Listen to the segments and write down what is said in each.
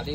Hello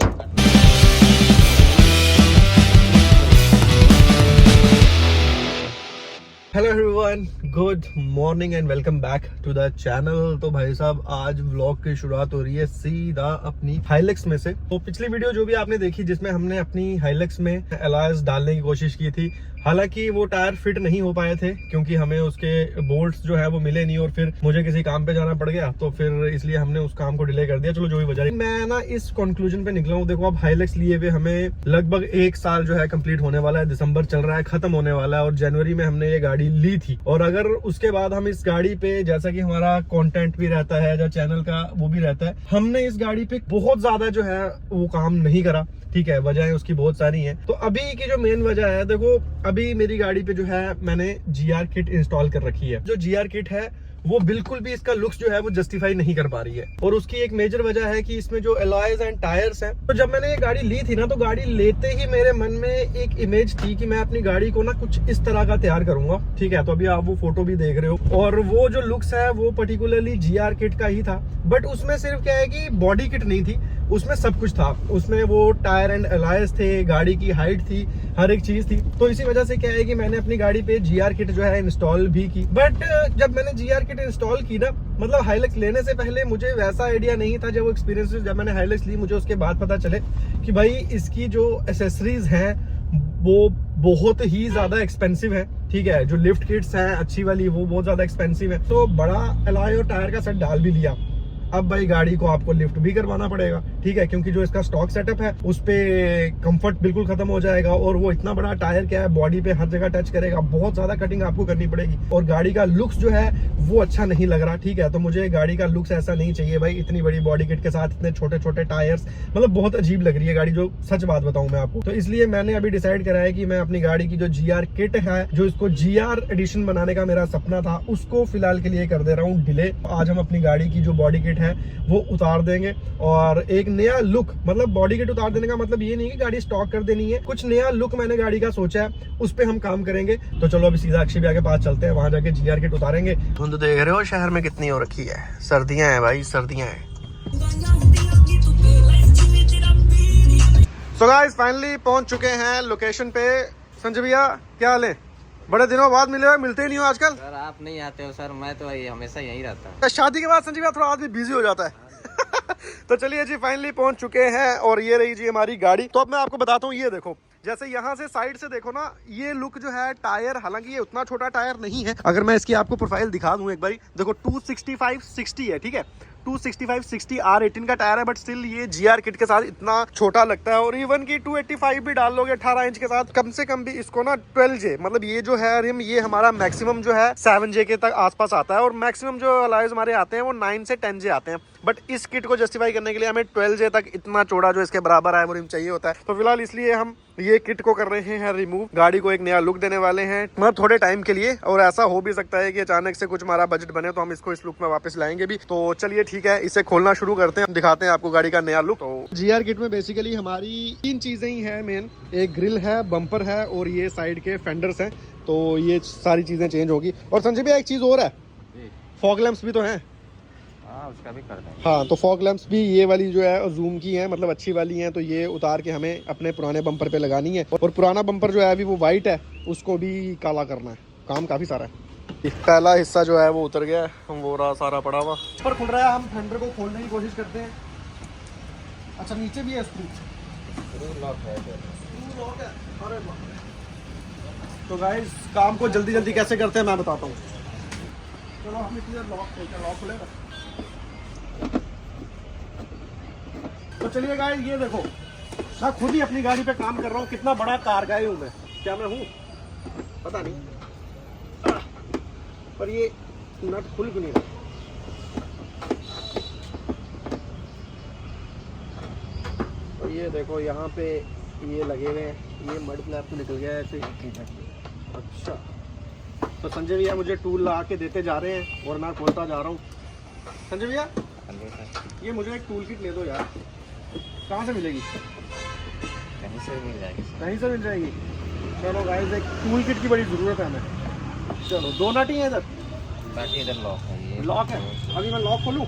everyone, good morning and welcome back to the channel. तो भाई साहब, आज व्लॉग की शुरुआत हो रही है सीधा अपनी हाइलेक्स में से। तो पिछली वीडियो जो भी आपने देखी जिसमें हमने अपनी हाइलेक्स में एलॉयज डालने की कोशिश की थी, हालांकि वो टायर फिट नहीं हो पाए थे क्योंकि हमें उसके बोल्ट्स जो है वो मिले नहीं और फिर मुझे किसी काम पे जाना पड़ गया, तो फिर इसलिए हमने उस काम को डिले कर दिया। चलो जो भी वजह, मैं ना इस कंक्लूजन पे निकला हूँ। देखो, अब हाइलेक्स लिए हुए हमें लगभग 1 साल जो है कंप्लीट होने वाला है। दिसंबर चल रहा है, खत्म होने वाला है और जनवरी में हमने ये गाड़ी ली थी। और अगर उसके बाद हम इस गाड़ी पे, जैसा कि हमारा कंटेंट भी रहता है, जो चैनल का वो भी रहता है, हमने इस गाड़ी पे बहुत ज्यादा जो है वो काम नहीं करा। ठीक है, वजह उसकी बहुत सारी हैं। तो अभी की जो मेन वजह है, देखो अभी मेरी गाड़ी पे जो है मैंने GR किट इंस्टॉल कर रखी है। जो GR किट है वो बिल्कुल भी इसका लुक्स जो है वो जस्टिफाई नहीं कर पा रही है और उसकी एक मेजर वजह है कि इसमें जो एलॉयज एंड टायर्स हैं। तो जब मैंने ये गाड़ी ली थी ना, तो गाड़ी लेते ही मेरे मन में एक इमेज थी कि मैं अपनी गाड़ी को ना कुछ इस तरह का तैयार करूंगा। ठीक है, तो अभी आप वो फोटो भी देख रहे हो और वो जो लुक्स है वो पर्टिकुलरली GR किट का ही था। बट उसमें सिर्फ क्या है कि बॉडी किट नहीं थी, उसमें सब कुछ था। उसमें वो टायर एंड एलॉयज थे, गाड़ी की हाइट थी, हर एक चीज थी। तो इसी वजह से क्या है कि मैंने अपनी गाड़ी पे GR किट जो है इंस्टॉल भी की। बट जब मैंने GR किट इंस्टॉल की ना, मतलब हाइलेक्स लेने से पहले मुझे वैसा आइडिया नहीं था। जब वो एक्सपीरियंस, जब मैंने हाइलेक्स ली, मुझे उसके बाद पता चले कि भाई इसकी जो एसेसरीज हैं वो बहुत ही ज्यादा एक्सपेंसिव है। ठीक है, जो लिफ्ट किट्स हैं अच्छी वाली वो बहुत ज्यादा एक्सपेंसिव है। तो बड़ा एलॉय और टायर का सेट डाल भी लिया। अब भाई गाड़ी को आपको लिफ्ट भी करवाना पड़ेगा। ठीक है, क्योंकि जो इसका स्टॉक सेटअप है उस पे कंफर्ट बिल्कुल खत्म हो जाएगा और वो इतना बड़ा टायर क्या है, बॉडी पे हर जगह टच करेगा, बहुत ज्यादा कटिंग आपको करनी पड़ेगी और गाड़ी का लुक्स जो है वो अच्छा नहीं लग रहा। ठीक है, तो मुझे गाड़ी का लुक्स ऐसा नहीं चाहिए भाई, इतनी बड़ी बॉडी किट के साथ इतने छोटे छोटे टायर्स, मतलब बहुत अजीब लग रही है गाड़ी, जो सच बात बताऊं मैं आपको। तो इसलिए मैंने अभी डिसाइड करा है कि मैं अपनी गाड़ी की जो GR किट है, जो इसको GR एडिशन बनाने का मेरा सपना था, उसको फिलहाल के लिए कर दे रहा हूँ डिले। आज हम अपनी गाड़ी की जो बॉडी किट है वो उतार देंगे और एक नया लुक, मतलब बॉडी किट उतार देने का मतलब ये नहीं कि गाड़ी स्टॉक कर देनी है, कुछ नया लुक मैंने गाड़ी का सोचा है, उस पे हम काम करेंगे। तो चलो अभी सीधा अक्षय भैया के पास चलते हैं, वहां जाके GR किट उतारेंगे। धुंध देख रहे हो शहर में कितनी हो रखी है, सर्दियां हैं भाई, सर्दियां हैं। सो गाइस, फाइनली पहुंच चुके हैं लोकेशन पे। संजय भैया क्या हाल है? बड़े दिनों बाद मिले हुए, मिलते ही नहीं हो आजकल। सर आप नहीं आते हो सर, मैं तो हमेशा यहीं रहता हूँ। शादी के बाद संजय भैया थोड़ा आदमी बिजी हो जाता है। तो चलिए जी, फाइनली पहुंच चुके हैं और ये रही जी हमारी गाड़ी। तो अब मैं आपको बताता हूँ, ये देखो, जैसे यहाँ से साइड से देखो ना, ये लुक जो है टायर, हालांकि ये उतना छोटा टायर नहीं है। अगर मैं इसकी आपको प्रोफाइल दिखा दूं एक बारी, देखो 265/60 है। ठीक है, 265/60 R18 का टायर है, बट स्टिल ये GR किट के साथ इतना छोटा लगता है। और इवन की 285 भी डाल लोगे 18 इंच के साथ, कम से कम भी इसको ना 12J, मतलब ये जो है रिम, ये हमारा मैक्सिमम जो है 7J के तक आसपास आता है और मैक्सिमम जो अलॉयज हमारे आते हैं वो 9 से 10J आते हैं। बट इस किट को जस्टिफाई करने के लिए हमें 12J तक इतना चौड़ा जो इसके बराबर है वो रिम चाहिए होता है। तो फिलहाल इसलिए हम ये किट को कर रहे हैं रिमूव, गाड़ी को एक नया लुक देने वाले हैं, मतलब थोड़े टाइम के लिए। और ऐसा हो भी सकता है कि अचानक से कुछ हमारा बजट बने तो हम इसको इस लुक में वापस लाएंगे भी। तो चलिए ठीक है, इसे खोलना शुरू करते हैं, दिखाते हैं आपको गाड़ी का नया लुक। तो GR किट में बेसिकली हमारी 3 चीजें ही है मेन, एक ग्रिल है, बम्पर है और ये साइड के फेंडर्स हैं। तो ये सारी चीजें चेंज होगी। और संजय भैया एक चीज और है, फॉग लैंप्स भी तो हैं। उसका भी कर देंगे। हाँ, तो फॉग लैंप्स भी ये वाली जो है जूम की है, मतलब अच्छी वाली हैं। तो ये उतार के हमें अपने पुराने बम्पर पे लगानी है और पुराना बम्पर जो है अभी वो वाइट है, उसको भी काला करना है। काम काफी सारा है। पहला हिस्सा जो है वो उतर गया है, वो रहा सारा पड़ा हुआ पर खुल रहा है। हम फेंडर को खोलने की कोशिश करते हैं। अच्छा, नीचे भी है स्क्रू लॉक है। अरे तो गाइस, काम को जल्दी जल्दी कैसे करते हैं मैं बताता हूँ। चलो हम इधर लॉक खोलते हैं, लॉक खुलेगा। तो चलिए गाइस, ये देखो, मैं खुद ही अपनी गाड़ी पे काम कर रहा हूँ। कितना बड़ा कार गाय हूँ मैं, क्या मैं हूँ पता नहीं, पर ये नट खुल क्यों नहीं रहा। तो ये देखो, यहाँ पे ये लगे हुए हैं, ये मड फ्लैप तो निकल गया है ऐसे। अच्छा, तो संजय भैया मुझे टूल ला के देते जा रहे हैं और मैं खोलता जा रहा हूँ। संजय भैया, ये मुझे एक टूल किट ले दो यार। कहाँ से मिलेगी? कहीं से मिल जाएगी। कहीं से मिल जाएगी। चलो गाइस, एक टूल किट की बड़ी ज़रूरत है हमें। चलो, 2 नट ही है इधर, बाकी इधर लॉक है। ये लॉक है। अभी मैं लॉक खोलूँ?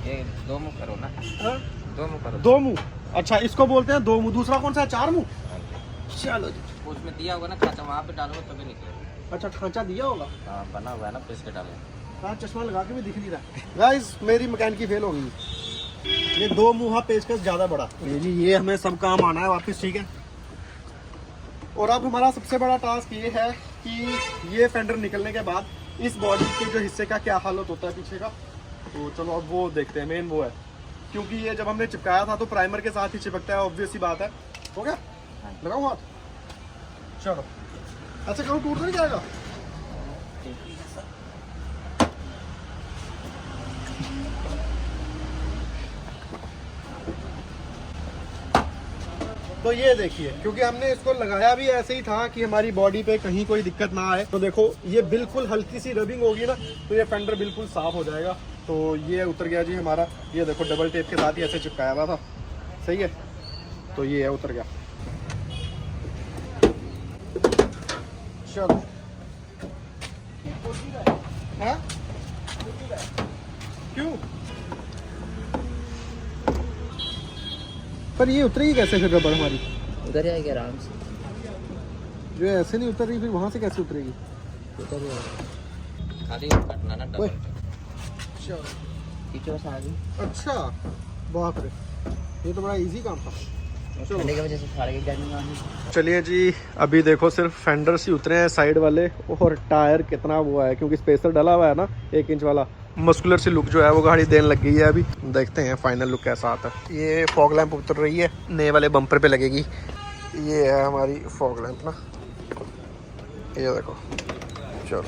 ये 2 मुँह करो ना, हाँ? 2 मुँह करो। 2 मुंह, अच्छा इसको बोलते हैं 2 मुंह। दूसरा कौन सा है? 4 मुंह। चलो जी। उसमें दिया होगा ना खाचा, वहाँ पे डालो तभी निकलेगा। अच्छा खांचा दिया होगा। हाँ बना हुआ है ना, प्रेस के डालो। हाँ चश्मा लगा के भी दिख नहीं रहा। गाइस मेरी मैकेनिक फेल हो गई। ये 2 मुँहा पेचकस ज्यादा बड़ा। ये जी ये हमें सब काम आना है वापस, ठीक है। और अब हमारा सबसे बड़ा टास्क ये है कि ये फेंडर निकलने के बाद इस बॉडी के जो हिस्से का क्या हालत होता है पीछे का। तो चलो अब वो देखते हैं, मेन वो है। क्योंकि ये जब हमने चिपकाया था तो प्राइमर के साथ ही चिपकता है, ऑब्वियस सी बात है। हो गया, लगाओ हाथ। चलो अच्छा, कहूँ टूट तो नहीं जाएगा? तो ये देखिए, क्योंकि हमने इसको लगाया भी ऐसे ही था कि हमारी बॉडी पे कहीं कोई दिक्कत ना आए। तो देखो ये बिल्कुल हल्की सी रबिंग होगी ना, तो ये फेंडर बिल्कुल साफ हो जाएगा। तो ये उतर गया जी हमारा। ये देखो डबल टेप के साथ ही ऐसे चिपकाया हुआ था, सही है। तो ये है, उतर गया। चलो हाँ? क्यों? पर ये उतरेगी कैसे फिर रबड़ हमारी? उधर जाएगी आराम से। जो ऐसे नहीं उतर रही, फिर वहां से कैसे उतरेगी? उधर जाएगी, खाली कटना ना डबल। चलो खींचो बस आगे। अच्छा, बाप रे, ये तो बड़ा इजी काम था। ठंडे की वजह से फाड़ के गर्मी में आनी। चलिए जी, अभी देखो सिर्फ फेंडर्स ही उतरे हैं साइड वाले, और टायर कितना वो है, क्योंकि स्पेसर डला हुआ है ना 1 इंच वाला। मस्कुलर सी लुक जो है वो गाड़ी देने लग गई है। अभी देखते हैं फाइनल लुक कैसा आता है। ये फॉग लैंप उतर रही है, नए वाले बम्पर पे लगेगी। ये है हमारी फॉग लैंप ना, ये देखो। चलो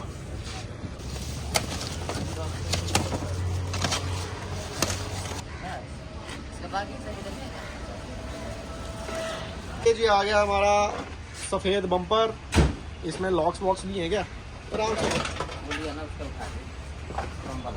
ये जी आ गया हमारा सफ़ेद बम्पर। इसमें लॉक्स वॉक्स भी हैं क्या? आराम से बोलिए ना, उसका उठा के कंबल।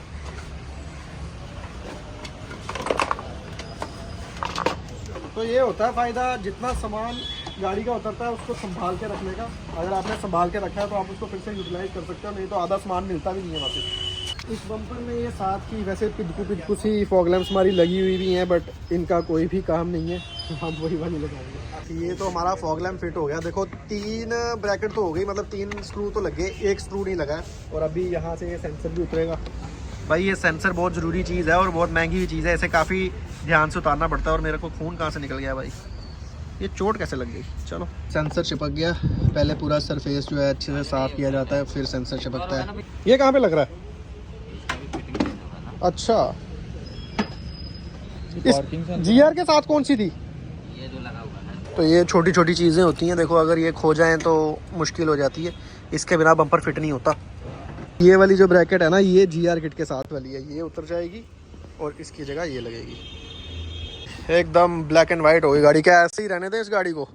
तो ये होता है फ़ायदा, जितना सामान गाड़ी का उतरता है उसको संभाल के रखने का। अगर आपने संभाल के रखा है तो आप उसको फिर से यूटिलाइज कर सकते हो, नहीं तो आधा सामान मिलता भी नहीं है वापस। इस बम्पर में ये साथ की वैसे पिदकू सी फॉग लैंप्स हमारी लगी हुई भी हैं, बट इनका कोई भी काम नहीं है, हम वही वाली लगाएंगे। ये तो हमारा फॉग लैंप फिट हो गया। देखो 3 ब्रैकेट तो हो गई, मतलब 3 स्क्रू तो लगे, 1 स्क्रू नहीं लगा है। और अभी यहाँ से ये सेंसर भी उतरेगा। भाई ये सेंसर बहुत ज़रूरी चीज़ है और बहुत महंगी भी चीज़ है, इसे काफ़ी ध्यान से उतारना पड़ता है। और मेरे को खून कहाँ से निकल गया भाई, ये चोट कैसे लग गई? चलो, सेंसर चिपक गया। पहले पूरा सरफेस जो है अच्छे से साफ़ किया जाता है, फिर सेंसर चिपकता है। ये कहाँ पे लग रहा है? अच्छा, इस GR के साथ कौन सी थी? ये जो लगा हुआ है। तो ये छोटी छोटी चीज़ें होती हैं। देखो अगर ये खो जाएं तो मुश्किल हो जाती है, इसके बिना बम्पर फिट नहीं होता। ये वाली जो ब्रैकेट है ना, ये GR किट के साथ वाली है, ये उतर जाएगी और इसकी जगह ये लगेगी। एकदम ब्लैक एंड वाइट होगी गाड़ी। क्या ऐसे ही रहने दें इस गाड़ी को?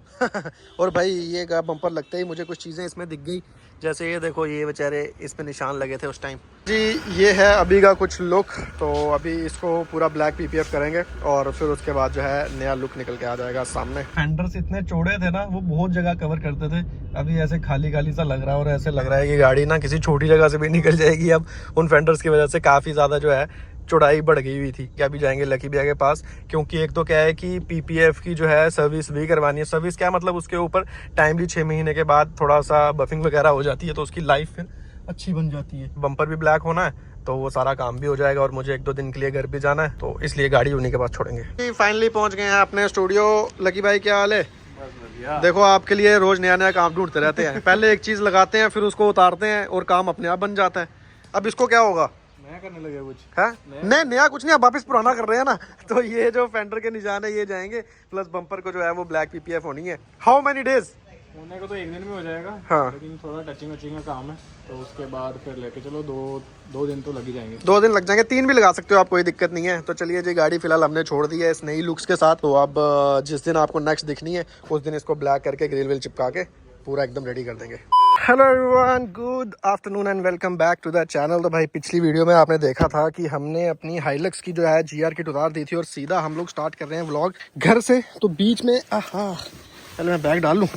और भाई ये बम्पर लगते ही मुझे कुछ चीज़ें इसमें दिख गई, जैसे ये देखो, ये बेचारे इस पे निशान लगे थे उस टाइम जी। ये है अभी का कुछ लुक। तो अभी इसको पूरा ब्लैक PPF करेंगे और फिर उसके बाद जो है नया लुक निकल के आ जाएगा सामने। फेंडर्स इतने चौड़े थे ना, वो बहुत जगह कवर करते थे। अभी ऐसे खाली खाली सा लग रहा है और ऐसे लग रहा है कि गाड़ी ना किसी छोटी जगह से भी निकल जाएगी। अब उन फेंडर्स की वजह से काफ़ी ज़्यादा जो है चौड़ाई बढ़ गई हुई थी। क्या अभी जाएंगे लकी भैया के पास, क्योंकि एक तो क्या है कि PPF की जो है सर्विस भी करवानी है। सर्विस क्या मतलब, उसके ऊपर टाइमली 6 महीने के बाद थोड़ा सा बफिंग वगैरह हो जाती है, तो उसकी लाइफ फिर अच्छी बन जाती है। बम्पर भी ब्लैक होना है तो वो सारा काम भी हो जाएगा, और मुझे 1-2 दिन के लिए घर भी जाना है, तो इसलिए गाड़ी उन्हीं के पास छोड़ेंगे। फाइनली पहुंच गए हैं अपने स्टूडियो। लकी भाई क्या हाल है? देखो आपके लिए रोज नया नया काम ढूंढते रहते हैं। पहले एक चीज लगाते हैं, फिर उसको उतारते हैं और काम अपने आप बन जाता है। अब इसको क्या होगा? नया करने लगे कुछ है? नहीं नया कुछ नहीं, अब वापस पुराना कर रहे हैं ना। तो ये जो फेंडर के निशान है ये जाएंगे, प्लस बम्पर को जो है वो ब्लैक PPF होनी है। How many days? होने को तो 1 दिन में हो जाएगा। हाँ। लेकिन थोड़ा टचिंग वचिंग का काम है, तो उसके बाद फिर लेके चलो 2 दिन तो लग ही जाएंगे। 2 दिन लग जाएंगे, 3 भी लगा सकते हो आप, कोई दिक्कत नहीं है। तो चलिए जी, गाड़ी फिलहाल हमने छोड़ दी है इस नई लुक्स के साथ। तो अब जिस दिन आपको नेक्स्ट दिखनी है उस दिन इसको ब्लैक करके ग्रिल विल चिपका के पूरा एकदम रेडी कर देंगे। Hello everyone, good afternoon and welcome back to the channel. तो भाई पिछली वीडियो में आपने देखा था कि हमने अपनी हाइलक्स की जो है GR किट उतार दी थी और सीधा हम लोग स्टार्ट कर रहे हैं व्लॉग घर से। तो बीच में पहले मैं बैग डाल लूँ।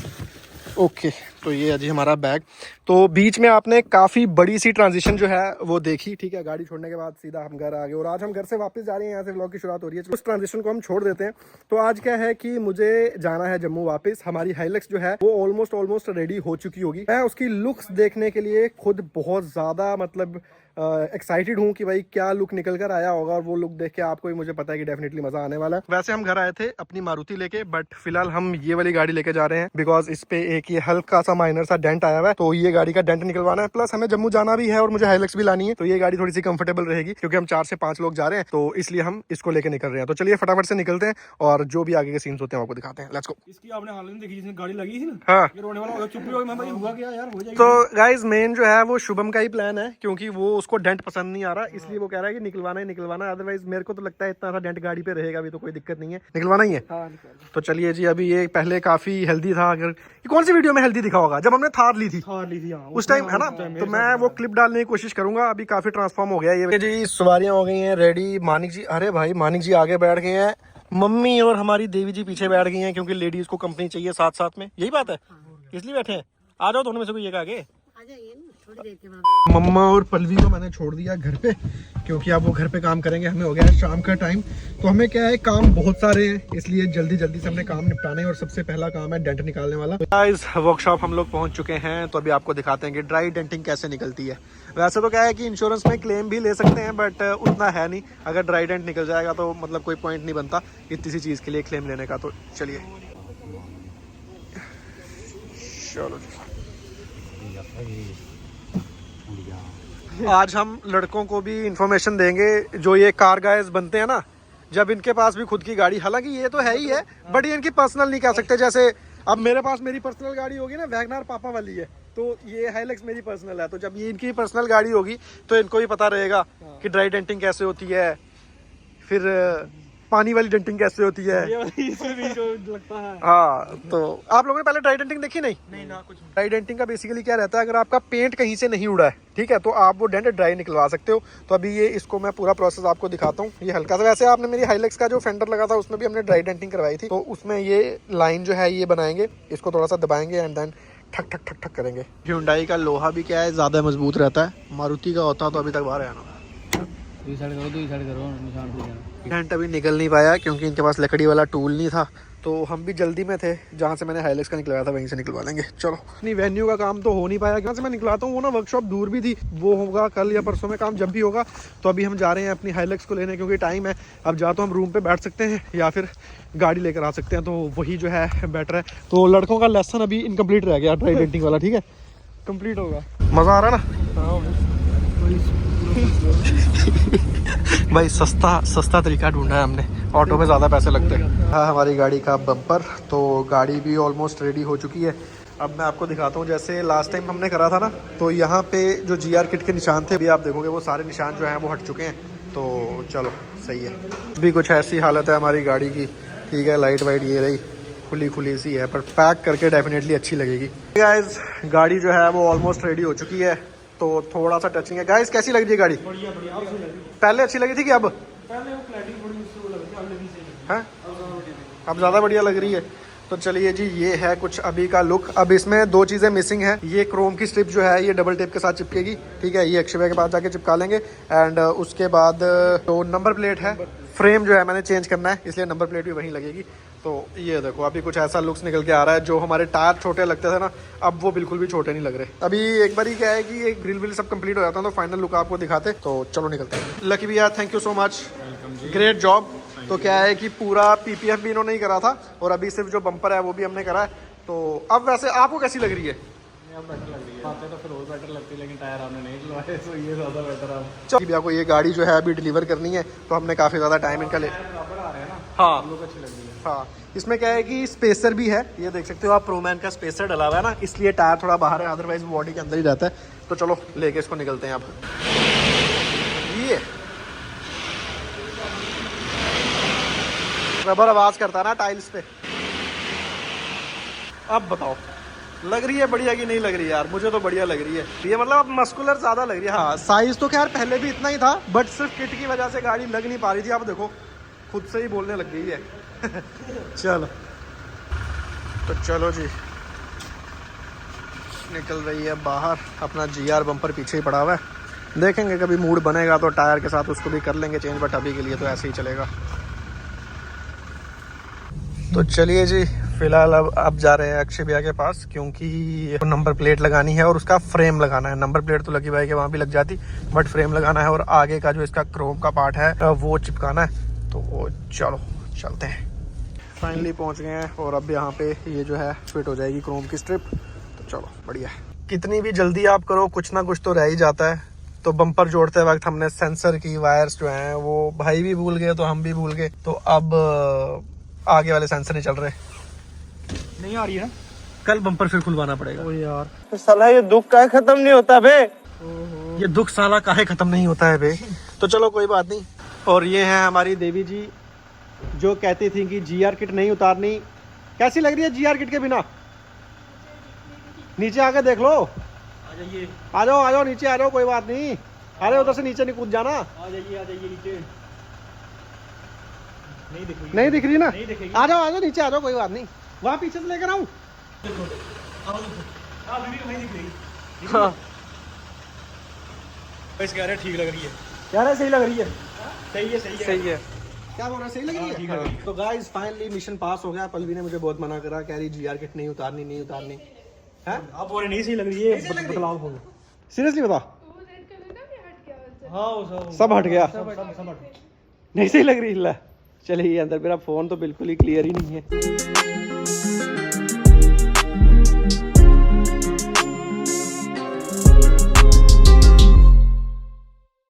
ओके, तो ये है जी हमारा बैग। तो बीच में आपने काफ़ी बड़ी सी ट्रांजिशन जो है वो देखी, ठीक है। गाड़ी छोड़ने के बाद सीधा हम घर आ गए और आज हम घर से वापस जा रहे हैं। यहाँ से व्लॉग की शुरुआत हो रही है। उस ट्रांजिशन को हम छोड़ देते हैं। तो आज क्या है कि मुझे जाना है जम्मू वापस। हमारी हाइलक्स जो है वो ऑलमोस्ट रेडी हो चुकी होगी। मैं उसकी लुक्स देखने के लिए खुद बहुत ज़्यादा मतलब एक्साइटेड हूँ कि भाई क्या लुक निकल कर आया होगा, और वो लुक देख के आपको भी मुझे पता है कि डेफिनेटली मजा आने वाला है। वैसे हम घर आए थे अपनी मारुति लेके, बट फिलहाल हम ये वाली गाड़ी लेके जा रहे हैं बिकॉज इस पे एक ये हल्का सा माइनर सा डेंट आया हुआ है, तो ये गाड़ी का डेंट निकलवाना है। प्लस हमें जम्मू जाना भी है और मुझे हाइलक्स भी लानी है, तो ये गाड़ी थोड़ी सी कंफर्टेबल रहेगी क्योंकि हम 4 से 5 लोग जा रहे हैं, तो इसलिए हम इसको लेके निकल रहे हैं। तो चलिए फटाफट से निकलते हैं और जो भी आगे के सीन्स होते हैं आपको दिखाते हैं। Let's go. इसकी आपने हालत नहीं देखी जिसने गाड़ी लगी थी ना, हाँ, ये रोने वाला हो गया, चुप ही हो गया। मैं भाई हुआ क्या यार, हो जाएगी। तो गाइज मेन जो है वो शुभम का ही प्लान है क्योंकि वो उसको डेंट पसंद नहीं आ रहा, इसलिए वो कह रहा है कि निकलवाना ही निकलवाना है। अदरवाइज मेरे को तो लगता है इतना सा डेंट गाड़ी पे रहेगा भी तो कोई दिक्कत नहीं है, निकलवाना ही है। हाँ, तो चलिए जी, अभी ये पहले काफी हेल्दी था। अगर ये कौन सी वीडियो में हेल्दी दिखा होगा, जब हमने थार ली थी उस टाइम, है ना, तो मैं वो क्लिप डालने की कोशिश करूंगा। अभी काफी ट्रांसफॉर्म हो गया ये जी। सवारियां हो गई हैं रेडी। मानिक जी, अरे भाई मानिक जी आगे बैठ गए हैं, मम्मी और हमारी देवी जी पीछे बैठ गई हैं क्योंकि लेडीज को कंपनी चाहिए साथ साथ में, यही बात है, इसलिए बैठे हैं। आ जाओ दोनों में से कोई एक आगे। मम्मा और पल्लवी को मैंने छोड़ दिया घर पे क्योंकि अब वो घर पे काम करेंगे। हमें हो गया है शाम का टाइम, तो हमें क्या है काम बहुत सारे हैं, इसलिए जल्दी जल्दी से हमने काम निपटाने हैं। और सबसे पहला काम है डेंट निकालने वाला। गाइस वर्कशॉप हम लोग पहुंच चुके हैं, तो अभी आपको दिखाते हैं कि ड्राई डेंटिंग कैसे निकलती है। वैसे तो क्या है कि इंश्योरेंस में क्लेम भी ले सकते हैं, बट उतना है नहीं। अगर ड्राई डेंट निकल जाएगा तो मतलब कोई पॉइंट नहीं बनता इतनी सी चीज़ के लिए क्लेम लेने का। तो चलिए चलो, आज हम लड़कों को भी इंफॉर्मेशन देंगे जो ये कार गाइज बनते हैं ना, जब इनके पास भी खुद की गाड़ी, हालांकि ये तो है ही है बट ये इनकी पर्सनल नहीं कह सकते। जैसे अब मेरे पास मेरी पर्सनल गाड़ी होगी ना, वैगनार पापा वाली है, तो ये हाइलक्स मेरी पर्सनल है। तो जब ये इनकी पर्सनल गाड़ी होगी तो इनको भी पता रहेगा कि ड्राई डेंटिंग कैसे होती है, फिर पानी वाली डेंटिंग कैसे होती है। इसमें भी जो लगता है। हाँ, तो आप लोगों ने पहले ड्राई डेंटिंग देखी? नहीं ना, कुछ ड्राई डेंटिंग का बेसिकली क्या रहता है, अगर आपका पेंट कहीं से नहीं उड़ा है, ठीक है, तो आप वो डेंट ड्राई निकलवा सकते हो। तो अभी ये इसको मैं पूरा प्रोसेस आपको दिखाता हूँ। ये हल्का सा, वैसे आपने मेरी हाइलक्स का जो फेंडर लगा था उसमें भी हमने ड्राई डेंटिंग करवाई थी, तो उसमें ये लाइन जो है ये बनाएंगे, इसको थोड़ा सा दबाएंगे एंड देन ठक ठक ठक ठक करेंगे। Hyundai का लोहा भी क्या है ज्यादा मजबूत रहता है, मारुति का होता तो अभी तक बाहर आना। डेंट अभी निकल नहीं पाया क्योंकि इनके पास लकड़ी वाला टूल नहीं था, तो हम भी जल्दी में थे। जहाँ से मैंने हाइलक्स का निकलवाया था वहीं से निकलवा लेंगे। चलो, नहीं वेन्यू का काम तो हो नहीं पाया, जहाँ से मैं निकलाता हूँ वो ना वर्कशॉप दूर भी थी, वो होगा कल या परसों में काम, जब भी होगा। तो अभी हम जा रहे हैं अपनी हाइलक्स को लेने क्योंकि टाइम है। अब जा तो हम रूम पे बैठ सकते हैं या फिर गाड़ी लेकर आ सकते हैं, तो वही जो है बेटर है। तो लड़कों का लेसन अभी इनकम्प्लीट रह गया ड्राई डेंटिंग वाला, ठीक है, कम्प्लीट होगा। मज़ा आ रहा है ना भाई? सस्ता तरीका ढूंढा है हमने, ऑटो में ज़्यादा पैसे लगते हैं। हाँ, हमारी गाड़ी का बम्पर, तो गाड़ी भी ऑलमोस्ट रेडी हो चुकी है। अब मैं आपको दिखाता हूँ, जैसे लास्ट टाइम हमने करा था ना, तो यहाँ पे जो GR किट के निशान थे, अभी आप देखोगे वो सारे निशान जो हैं वो हट चुके हैं। तो चलो सही है। भी कुछ ऐसी हालत है हमारी गाड़ी की, ठीक है, लाइट वाइट ये रही, खुली सी है, पर पैक करके डेफिनेटली अच्छी लगेगी। गाइस गाड़ी जो है वो ऑलमोस्ट रेडी हो चुकी है, तो थोड़ा सा टचिंग है। गाइस कैसी लग रही है गाड़ी? बढ़िया पहले अच्छी लगी थी कि अब? पहले वो क्लैरिटी थोड़ी उससे लग रही है, है अब ज़्यादा बढ़िया लग रही है। तो चलिए जी, ये है कुछ अभी का लुक। अब इसमें 2 चीज़ें मिसिंग है। ये क्रोम की स्ट्रिप जो है ये डबल टेप के साथ चिपकेगी, ठीक है, ये अक्षय के पास जाके चिपका लेंगे। एंड उसके बाद तो नंबर प्लेट है, फ्रेम जो है मैंने चेंज करना है, इसलिए नंबर प्लेट भी वहीं लगेगी। तो ये देखो अभी कुछ ऐसा लुक्स निकल के आ रहा है। जो हमारे टायर छोटे लगते थे ना, अब वो बिल्कुल भी छोटे नहीं लग रहे। अभी एक बार ही क्या है कि ये ग्रिल विल सब कंप्लीट हो जाता है तो फाइनल लुक आपको दिखाते। तो चलो निकलते हैं। लकी भैया, thank you so much, great job. तो क्या है कि पूरा PPF भी इन्होंने ही करा था और अभी सिर्फ जो बम्पर है वो भी हमने करा है। तो अब वैसे आपको कैसी लग रही है? बेटर लग रही है, बातें तो फिर और बेटर लगती है, लेकिन टायर आपने नहीं चलवाए तो ये ज़्यादा बेटर है। चलिए भैया को ये गाड़ी जो है अभी डिलीवर करनी है, तो हमने काफ़ी ज़्यादा टाइम इनका ले। बराबर आ रहे हैं ना, हाँ लोग अच्छी लग रही है। हाँ, इसमें क्या है कि स्पेसर भी है, ये देख सकते हो आप, प्रोमैन का स्पेसर डला हुआ है ना, इसलिए टायर थोड़ा बाहर है, अदरवाइज बॉडी के अंदर ही रहता है। तो चलो लेके इसको निकलते हैं। अब ये रबर आवाज करता है ना टाइल्स पे। अब बताओ लग रही है बढ़िया कि नहीं लग रही है? यार मुझे तो बढ़िया लग रही है ये, मतलब अब मस्कुलर ज्यादा लग रही है। हाँ, साइज तो खैर पहले भी इतना ही था, बट सिर्फ किट की वजह से गाड़ी लग नहीं पा रही थी। अब देखो खुद से ही बोलने लग गई है। चलो तो चलो जी, निकल रही है बाहर। अपना GR बम्पर पीछे ही पड़ा हुआ है, देखेंगे कभी मूड बनेगा तो टायर के साथ उसको भी कर लेंगे चेंज, बट अभी के लिए तो ऐसे ही चलेगा। तो चलिए जी, फिलहाल अब जा रहे हैं अक्षय भैया के पास, क्योंकि नंबर प्लेट लगानी है और उसका फ्रेम लगाना है। नंबर प्लेट तो लगी भाई के वहाँ भी लग जाती, बट फ्रेम लगाना है और आगे का जो इसका क्रोम का पार्ट है वो चिपकाना है। तो चलो चलते हैं। फाइनली पहुँच गए हैं और अब यहाँ पे ये जो है फिट हो जाएगी क्रोम की स्ट्रिप। तो चलो बढ़िया है। कितनी भी जल्दी आप करो कुछ ना कुछ तो रह ही जाता है। तो बम्पर जोड़ते वक्त हमने सेंसर की वायर्स जो हैं वो भाई भी भूल गए तो हम भी भूल गए, तो अब आगे वाले सेंसर नहीं चल रहे, नहीं आ रही है ना, कल बम्पर फिर खुलवाना पड़ेगा। ओ यार तो साला ये दुख काहे खत्म नहीं होता बे, ये दुख साला काहे खत्म नहीं होता है बे। तो चलो कोई बात नहीं। और ये है हमारी देवी जी जो कहती थी कि GR किट नहीं उतारनी। कैसी लग रही है GR किट के बिना? नीचे आके देख लो। आ जाओ नीचे आ जाओ, कोई बात नहीं। अरे उधर से नीचे नहीं कूद जाना। आ जाइए नीचे। नहीं दिख रही ना? नहीं दिखेगी। आ जाओ नीचे आ जाओ, कोई बात नहीं। वहाँ पीछे से लेकर आऊँ? हाँ कह रहे ठीक लग रही है, यार सही लग रही है। सही है। क्या बोल रहा है, सही लग रही है? हाँ। तो गाइस फाइनली मिशन पास हो गया। पल्लवी ने मुझे बहुत मना करा, कह रही GR किट नहीं उतारनी है। आप बोल रहे नहीं सही लग रही है, बदलाव हो गया। सीरियसली बता। हाँ वो सब हट गया, सब हट गया। नहीं सही लग रही है। चलिए अंदर, मेरा फोन तो बिल्कुल ही क्लियर ही नहीं है।